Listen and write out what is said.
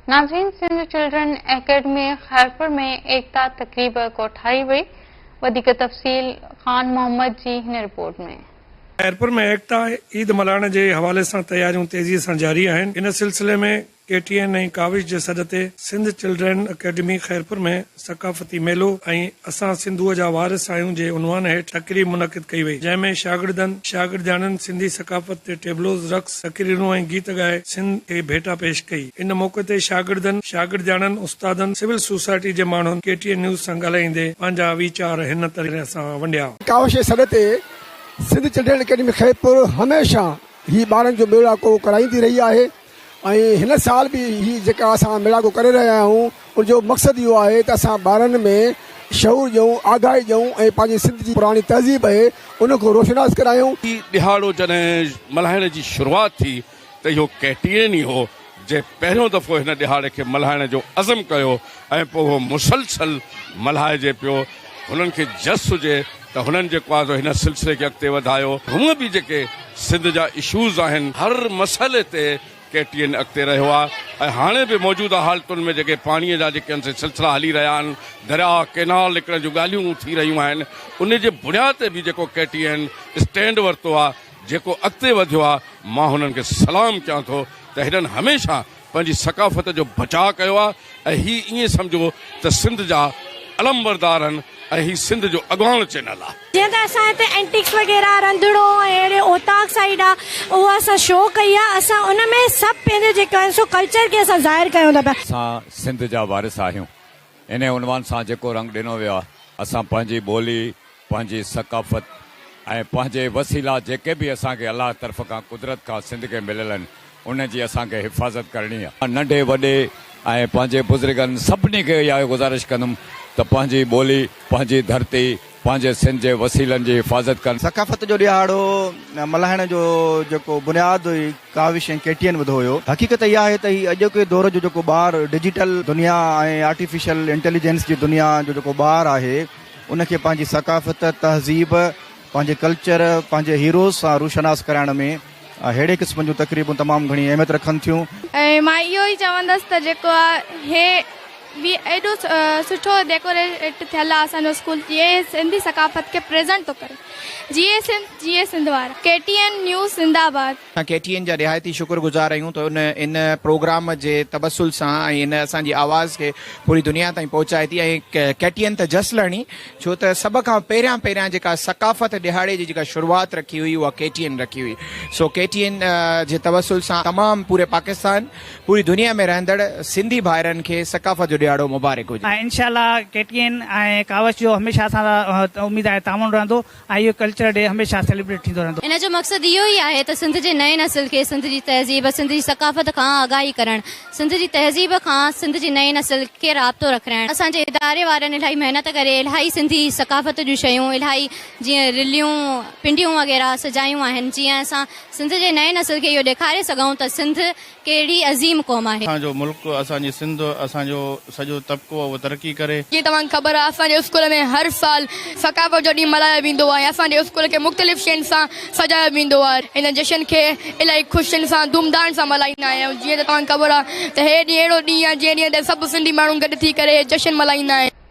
नाज़रीन, Sindh children academy Khairpur में एकता तकरीब कोठाई हुई। वधीक तफ़सील खान मोहम्मद जी हिन रिपोर्ट में। खैरपुर में एकता ईद मल्हाइण जे हवाले सां तैयारियूं तेज़ीअ सां जारी आहिनि। इन सिलसिले में KTN ऐं काविश जे सॾ ते सिंध चिल्ड्रन एकेडमी खैरपुर में सकाफ़ती मेलो ऐं असां सिंधूअ जा वारिस आहियूं जे उनवान हेठि तक़रीब मुनक़िद कई वई, जंहिंमें शागिर्दाननि सिंधी सकाफ़त ते टेबलोज़, रक़्स, तक़रीरूं ऐं गीत ॻाए सिंध खे भेटा पेश कई। इन मौक़े ते शागिर्दाननि, उस्तादनि, सिविल सोसाइटी जे माण्हुनि KTN न्यूज़ सां ॻाल्हाईंदे पंहिंजा वीचार हिन तरह सां वंडिया। काविश जे सॾ ते सिंध चिल्ड्रन एकेडमी खैरपुर हमेशा ही ॿारनि जो मेड़ाको कराईंदी रही आहे ऐं हिन साल बि ही जेका असां मेड़ाको करे रहिया आहियूं उनजो मक़सदु इहो आहे त असां ॿारनि में शऊर ॾियूं, आगाही ॾियूं ऐं पंहिंजी सिंध जी पुराणी तहज़ीब आहे उनखे रोशनास करायूं। ॾिहाड़ो जॾहिं मल्हाइण जी शुरूआति थी त इहो KTN ई हो जे पहिरियों दफ़ो हिन ॾिहाड़े खे मल्हाइण जो अज़म कयो ऐं पोइ उहो मुसलसल मल्हाइजे पियो। हुननि खे जस हुजे त हुननि जेको आहे हिन सिलसिले खे अॻिते वधायो। हूअं बि जेके सिंध जा इशूज़ आहिनि हर मसइले ते KTN अॻिते रहियो आहे ऐं हाणे बि मौजूदा हालतुनि में जेके पाणीअ जा जेके सिलसिला हली रहिया आहिनि, दरिया केनाल निकिरण जूं ॻाल्हियूं थी रहियूं आहिनि, उन जे बुनियाद ते बि जेको KTN स्टैंड वरितो आहे, जेको अॻिते वधियो आहे, मां हुननि खे सलाम कयां थो त हिननि हमेशह पंहिंजी सकाफ़त जो बचाव कयो आहे ऐं ही ईअं सम्झो त सिंध जा अलमबरदार आहिनि ऐं ही सिंध जो अॻवान चैनल आहे। जीअं त असां हिते एंटिक्स वग़ैरह, रंधिणो ऐं अहिड़े ओताक साइड आहे, उहा असां शो कई आहे। असां उन में सभु पंहिंजे जेका आहिनि सो कल्चर खे असां ज़ाहिर कयूं था पिया। असां सिंध जा वारिस आहियूं, इन उनवान सां जेको रंग ॾिनो वियो आहे, असां पंहिंजी ॿोली, पंहिंजी सकाफ़त ऐं पंहिंजे वसीला जेके बि असांखे अलाह तरफ़ खां कुदरत खां सिंध खे मिलियल आहिनि उन जी असांखे हिफ़ाज़त करणी आहे। नंढे वॾे ऐं पंहिंजे बुज़ुर्गनि सभिनी खे इहा गुज़ारिश कंदुमि त पंहिंजी ॿोली, पंहिंजी धरती, पंहिंजे सिंध जे वसीलनि जी हिफ़ाज़त कनि। सकाफ़त जो ॾिहाड़ो मल्हाइण जो जेको बुनियादु हुई काविश ऐं KTN विधो हुयो। हक़ीक़त इहा आहे त हीउ अॼोके दौर जो जेको ॿारु डिजिटल दुनिया ऐं आर्टिफिशियल इंटेलिजेंस जी दुनिया जो जेको ॿारु आहे उनखे पंहिंजी सकाफ़त, तहज़ीब, पंहिंजे कल्चर, पंहिंजे हीरोज़ सां रोशनास कराइण में अहिड़े क़िस्म जूं तक़रीबूं तमामु घणी अहमियत रखनि थियूं। ऐं मां इहो ई चवंदसि त जेको आहे हे बि एॾो सुठो डेकोरेट थियल आहे असांजो स्कूल, जीअं सिंधी सकाफ़त खे प्रेज़ेंट थो करे। जीअं सिंध वारा। KTN न्यूज़ जिंदाबाद। KTN जा रिहायती शुक्रगुज़ार आहियूं त इन प्रोग्राम जे तबसुल सां ऐं इन असांजी आवाज़ खे पूरी दुनिया ताईं पहुचाए थी। ऐं KTN त जस लहणी, छो त सभ खां पहिरियां जेका सकाफ़त ॾिहाड़े जी जेका शुरूआति रखी हुई उहा KTN रखी हुई। सो KTN जे तवसुल सां तमामु पूरे पाकिस्तान, पूरी दुनिया में रहंदड़ सिंधी भाइरनि खे सकाफ़त जो ॾिहाड़ो मुबारक हुजे। इंशाल्लाह KTN ऐं कावश जो हमेशह असां उम्मीद आहे तामुन रहंदो ऐं इहो कल्चर डे हमेशह सेलिब्रेट थींदो रहंदो। इन जो मक़सदु इहो ई आहे त सिंध जे नए नस्ल खे सिंध जी तहज़ीब, सिंध जी सकाफ़त खां आगाही करणु, सिंध जी तहज़ीब खां सिंध जी नई नस्ल खे राब्तो रखणु। असांजे इदारे वारनि इलाही महिनत करे इलाही सिंधी सकाफ़त जूं शयूं, इलाही जीअं रिलियूं, पिंडियूं वग़ैरह सजायूं आहिनि, जीअं असां सिंध जे नए नस्ल खे इहो ॾेखारे सघूं त सिंध कहिड़ी अज़ीम क़ौम आहे। असांजो मुल्क, असांजी सिंध, असांजो सॼो तबिको उहो तरक़ी करे। जीअं तव्हांखे ख़बर आहे असांजे स्कूल में हर साल सकाफ़त जो ॾींहुं मल्हायो वेंदो आहे। असांजे स्कूल खे मुख़्तलिफ़ शयुनि सां सजायो वेंदो आहे। हिन जशन खे इलाही ख़ुशियुनि सां, धूमधाम सां मल्हाईंदा आहियूं। जीअं त तव्हांखे ख़बर आहे त हे ॾींहुं अहिड़ो ॾींहुं आहे जंहिं ॾींहं ते सभु सिंधी माण्हू गॾु थी करे जशन मल्हाईंदा आहिनि।